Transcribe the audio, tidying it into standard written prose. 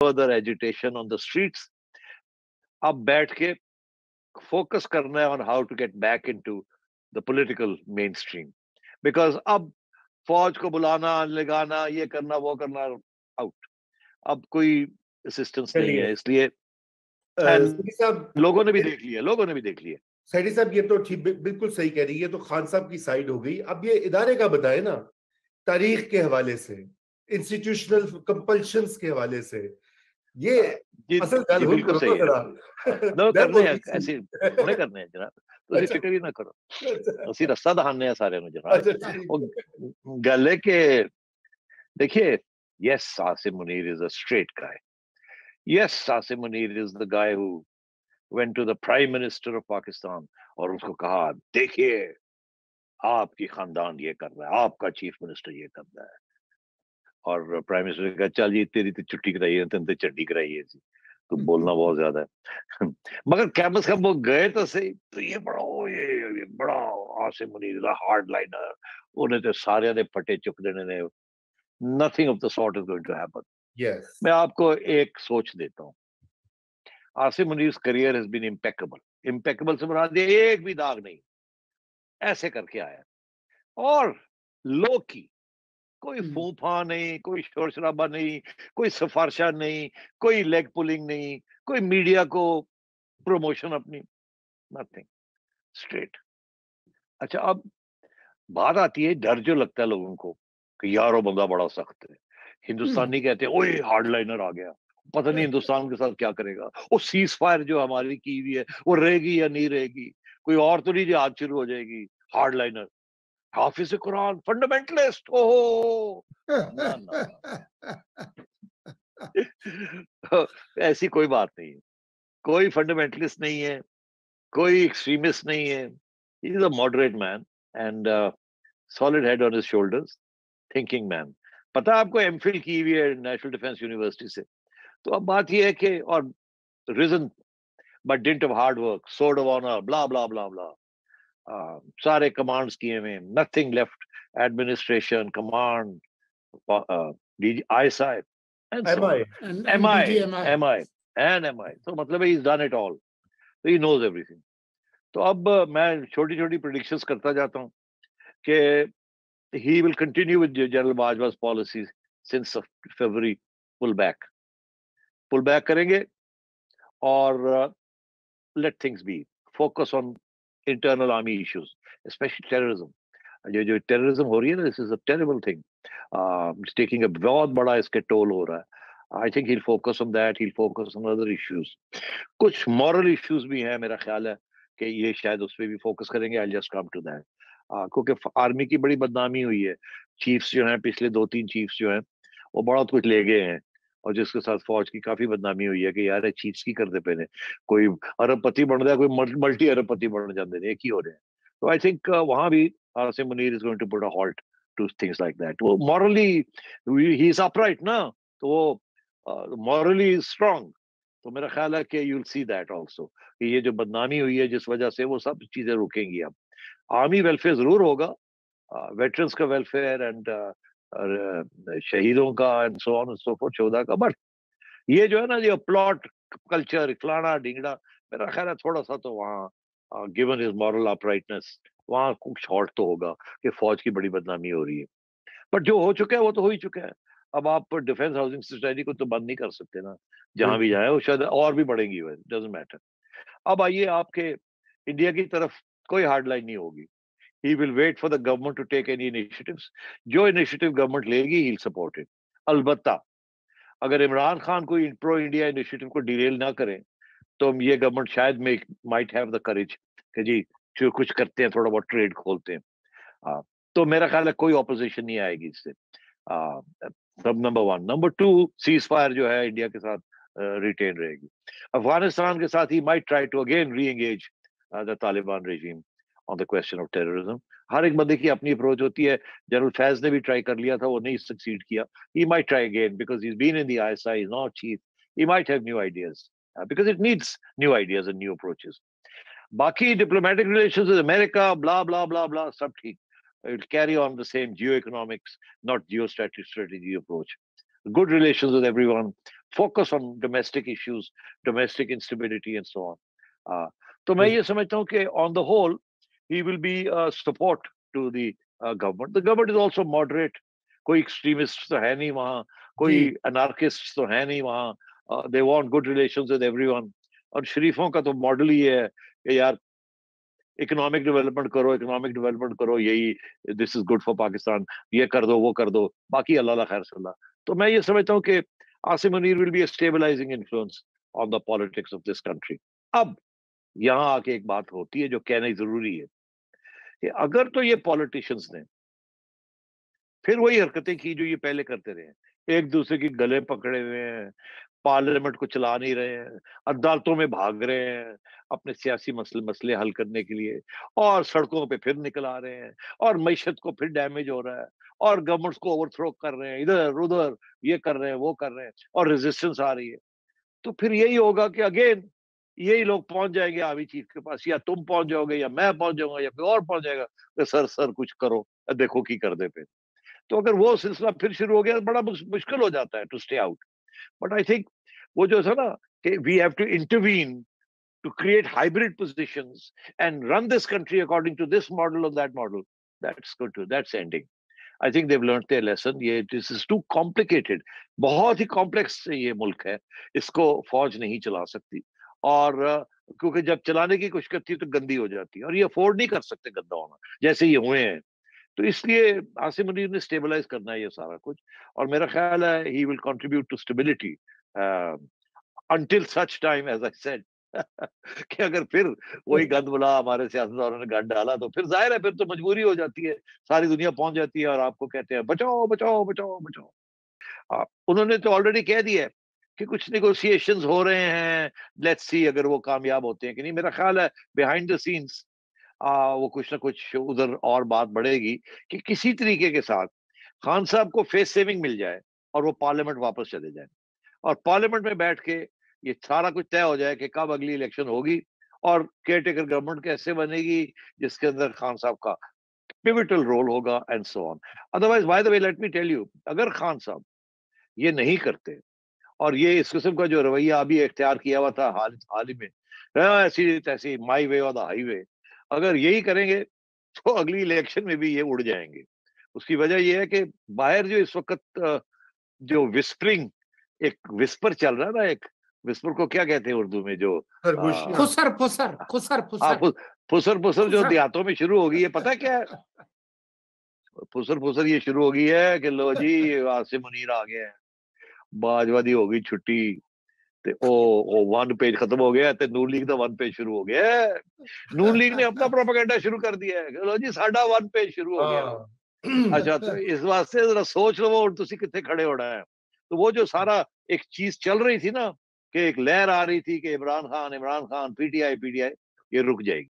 further agitation on the streets. اب بیٹھ کے فوکس کرنا ہے on how to get back into the political mainstream. Because اب فوج کو بلانا لگانا یہ کرنا وہ کرنا آؤٹ. اب کوئی اسسٹنس نہیں ہے, اس لیے لوگوں نے بھی دیکھ لیا. سیٹی صاحب یہ تو بالکل صحیح کہہ رہی ہے, تو خان صاحب کی سائڈ ہو گئی. اب یہ ادارے کا بتائے نا, تاریخ کے حوالے سے, انسٹیٹیوشنل کمپلشنز کے حوالے سے, یہ اصل گل ہوئی کرو ذرا. نو کرنے ہیں ایسے نہیں کرنے ہیں جناب, تسی فکر ہی نہ کرو, اسی رستہ دکھانے ہیں سارے نو جناب. گل ہے کہ دیکھیے, yes Asim Munir is a straight guy. Yes, Asim Munir is the guy who went to the Prime Minister of Pakistan اور اس کو کہا دیکھیے آپ کی خاندان یہ کر رہا ہے, آپ کا چیف منسٹر یہ کر رہا ہے, اور پرائم منسٹر نے کہا چل جی تیری تو چھٹی کرائی ہے, تم تو چڈی کرائی ہے, تو بولنا بہت زیادہ ہے. مگر کم از کم وہ گئے تو صحیح. تو یہ بڑا عاصم منیر ہارڈ لائنر, انہیں تو سارے نے پٹے چک دینے نے. Nothing of the sort is going to happen. میں آپ کو ایک سوچ دیتا ہوں. Asim منیر's career has been impeccable. Impeccable سے مراد ایک بھی داغ نہیں, ایسے کر کے آیا. اور لو کی کوئی پھوپھا نہیں, کوئی شور شرابہ نہیں, کوئی سفارشہ نہیں, کوئی لیگ پولنگ نہیں, کوئی میڈیا کو پروموشن اپنی, nothing. Straight. اچھا اب بات آتی ہے ڈر جو لگتا ہے لوگوں کو کہ یار وہ بندہ بڑا سخت ہے. ہندوستانی کہتے ہیں اوئے ہارڈ لائنر آ گیا, پتہ نہیں ہندوستان کے ساتھ کیا کرے گا. وہ سیز فائر جو ہماری کی ہوئی ہے وہ رہے گی یا نہیں رہے گی, کوئی اور تو نہیں جہاد شروع ہو جائے گی. ہارڈ لائنر, حافظ قرآن, فنڈامنٹلسٹ, ایسی کوئی بات نہیں ہے. کوئی فنڈامنٹلسٹ نہیں ہے, کوئی ایکسٹریمسٹ نہیں ہے. He is a moderate man and solid head on his shoulders, thinking man. پتہ آپ کو ایم فل کی ہوئی ہے نیشنل ڈیفینس یونیورسٹی سے. تو اب بات یہ ہے کہ اور reason by dint of hard work, sword of honour, blah blah blah blah, سارے کمانڈز کیے ہوئے, nothing left, administration, command, I S I, M I. تو مطلب ہے he's done it all, so he knows everything. تو اب میں چھوٹی چھوٹی پریڈکشنز کرتا جاتا ہوں کہ he will continue with General Bajwa's policies since February. pull back کریں گے اور let things be, focus on internal army issues, especially terrorism. جو terrorism ہو رہی ہے نا, this is a terrible thing. It's taking a بہت بڑا اس کے ٹول ہو رہا ہے. I think he'll focus on that, he'll focus on other issues. کچھ moral issues بھی ہیں, میرا خیال ہے کہ یہ شاید اس پہ بھی فوکس کریں گے. I'll just come to that. کیونکہ آرمی کی بڑی بدنامی ہوئی ہے. چیفز جو ہیں, پچھلے 2-3 چیفز جو ہیں وہ بہت کچھ لے گئے ہیں, اور جس کے ساتھ فوج کی کافی بدنامی ہوئی ہے کہ یار چیفز کی کرتے پہ نے, کوئی ارب پتی بن رہا ہے, کوئی ملٹی ارب پتی بن جاتے ہیں, ایک ہی ہو رہے ہیں. تو آئی تھنک وہاں بھی Asim Munir is going to put a halt to things like that. وہ مورلی ہی از اپ رائٹ نا, تو وہ مورلی اسٹرانگ. تو میرا خیال ہے کہ you will see that also, کہ یہ جو بدنامی ہوئی ہے جس وجہ سے وہ سب چیزیں رکیں گی. اب آرمی ویلفیئر ضرور ہوگا, ویٹرنس کا ویلفیئر اینڈ شہیدوں کا and so on and so forth, شہداء کا. بٹ یہ جو ہے نا یہ پلاٹ کلچر فلانا ڈنگڑا, میرا خیال ہے تھوڑا سا تو وہاں گیون ہز مورل اپرائٹنس وہاں کچھ ہالٹ تو ہوگا کہ فوج کی بڑی بدنامی ہو رہی ہے. بٹ جو ہو چکا ہے وہ تو ہو ہی چکا ہے. اب آپ ڈیفینس ہاؤسنگ سوسائٹی کو تو بند نہیں کر سکتے نا, جہاں بھی جائے وہ شاید اور بھی بڑھیں گی, ڈزنٹ میٹر. اب آئیے آپ کے انڈیا کی طرف کوئی ہارڈ لائن نہیں ہوگی. He will wait for the government to take any initiatives. جو initiative government لے گی he'll support it. البتہ اگر عمران خان کوئی پرو انڈیا انیشیٹو کو ڈیریل نہ کریں تو یہ گورنمنٹ شاید might have the courage کہ جی جو کچھ کرتے ہیں تھوڑا بہت ٹریڈ کھولتے ہیں. تو میرا خیال ہے کوئی اپوزیشن نہیں آئے گی اس سے. سب نمبر 1. نمبر 2, سیز فائر جو ہے انڈیا کے ساتھ ریٹین رہے گی. افغانستان کے ساتھ ہی might try to again re-engage the Taliban regime on the question of terrorism. ہر ایک بندے کی اپنی اپروچ ہوتی ہے. جنرل فیض نے بھی ٹرائی کر لیا تھا, وہ نہیں سکسیڈ کیا. He might try again because he's been in the ISI, he's not chief. He might have new ideas because it needs new ideas and new approaches. باقی diplomatic relations with America, blah blah blah blah, سب ٹھیک. It will carry on the same geo-economics, not geostrategy approach. Good relations with everyone, focus on domestic issues, domestic instability and so on. تو میں یہ سمجھتا ہوں کہ on the whole he will be support to the government. The government is also moderate. کوئی extremist تو ہے نہیں وہاں, کوئی anarchist تو ہے نہیں وہاں. They want good relations with everyone. اور شریفوں کا تو ماڈل ہی ہے کہ یار اکنامک ڈیولپمنٹ کرو, یہی دس از گڈ فار پاکستان, یہ کر دو وہ کر دو, باقی اللہ خیر صلی اللہ. تو میں یہ سمجھتا ہوں کہ Asim Munir will be a stabilising influence on the politics of this country. اب یہاں آ کے ایک بات ہوتی ہے جو کہنا ضروری ہے کہ اگر تو یہ پالیٹیشنز نے پھر وہی حرکتیں کی جو یہ پہلے کرتے رہے ہیں, ایک دوسرے کی گلے پکڑے ہوئے ہیں, پارلیمنٹ کو چلا نہیں رہے ہیں, عدالتوں میں بھاگ رہے ہیں اپنے سیاسی مسئلے حل کرنے کے لیے, اور سڑکوں پہ پھر نکل آ رہے ہیں, اور معیشت کو پھر ڈیمیج ہو رہا ہے, اور گورنمنٹس کو اوور تھرو کر رہے ہیں, ادھر ادھر یہ کر رہے ہیں وہ کر رہے ہیں, اور ریزسٹنس آ رہی ہے, تو پھر یہی ہوگا کہ اگین یہی لوگ پہنچ جائیں گے آرمی چیف کے پاس, یا تم پہنچ جاؤ گے یا میں پہنچ جاؤں گا یا کوئی اور پہنچ جائے گا کہ سر کچھ کرو, دیکھو کی کر دے. پہ تو اگر وہ سلسلہ پھر شروع ہو گیا بڑا مشکل ہو جاتا ہے to stay out. But I think وہ جو تھا نا کہ we have to intervene to create hybrid positions and run this country according to this model اور that model, that's good, that's ending. I think they've learned their lesson. یہ this is too complicated. بہت ہی complex یہ ملک ہے, اس کو فوج نہیں چلا سکتی, اور کیونکہ جب چلانے کی کوشش کرتی ہے تو گندی ہو جاتی ہے, اور یہ افورڈ نہیں کر سکتے گندا ہونا جیسے یہ ہوئے ہیں. تو اس لیے عاصم منیر نے اسٹیبلائز کرنا ہے یہ سارا کچھ, اور میرا خیال ہے he will contribute to stability until such time as I said کہ اگر پھر وہی گند بلا ہمارے سیاستدانوں نے گند ڈالا تو پھر ظاہر ہے پھر تو مجبوری ہو جاتی ہے, ساری دنیا پہنچ جاتی ہے اور آپ کو کہتے ہیں بچاؤ بچاؤ بچاؤ بچاؤ. انہوں نے تو آلریڈی کہہ دیا ہے کہ کچھ نیگوسیشنز ہو رہے ہیں, لیٹس سی اگر وہ کامیاب ہوتے ہیں کہ نہیں. میرا خیال ہے بیہائنڈ دا سینس وہ کچھ نہ کچھ ادھر اور بات بڑھے گی کہ کسی طریقے کے ساتھ خان صاحب کو فیس سیونگ مل جائے اور وہ پارلیمنٹ واپس چلے جائیں, اور پارلیمنٹ میں بیٹھ کے یہ سارا کچھ طے ہو جائے کہ کب اگلی الیکشن ہوگی اور کیئر ٹیکر گورنمنٹ کیسے بنے گی جس کے اندر خان صاحب کا پیوٹل رول ہوگا and so on. Otherwise by the way let me tell you, اگر خان صاحب یہ نہیں کرتے اور یہ اس قسم کا جو رویہ ابھی اختیار کیا ہوا تھا حال ہی میں, ایسی تیسی مائی وے اور دا ہائی وے, اگر یہی کریں گے تو اگلی الیکشن میں بھی یہ اڑ جائیں گے. اس کی وجہ یہ ہے کہ باہر جو اس وقت جو وسپرنگ ایک وسپر چل رہا ہے نا, ایک وسپر کو کیا کہتے ہیں اردو میں, جو پھسر جو دیہاتوں میں شروع ہو گئی ہے, پتہ کیا ہے پھسر یہ شروع ہو گئی ہے کہ لو جی عاصم منیر آ گیا ہے, باجوہ دی ہو گئی چھٹی, او ون پیج ختم ہو گیا تے نون لیگ دا ون پیج شروع ہو گیا ہے. نون لیگ نے اپنا پروپیگنڈا شروع کر دیا ہے کہ لو جی ساڈا ون پیج شروع ہو گیا. اچھا تو اس واسطے ذرا سوچ لو اور تسی کتنے کھڑے ہونا ہے. تو وہ جو سارا ایک چیز چل رہی تھی نا کہ ایک لہر آ رہی تھی کہ Imran Khan P T I یہ رک جائے گی.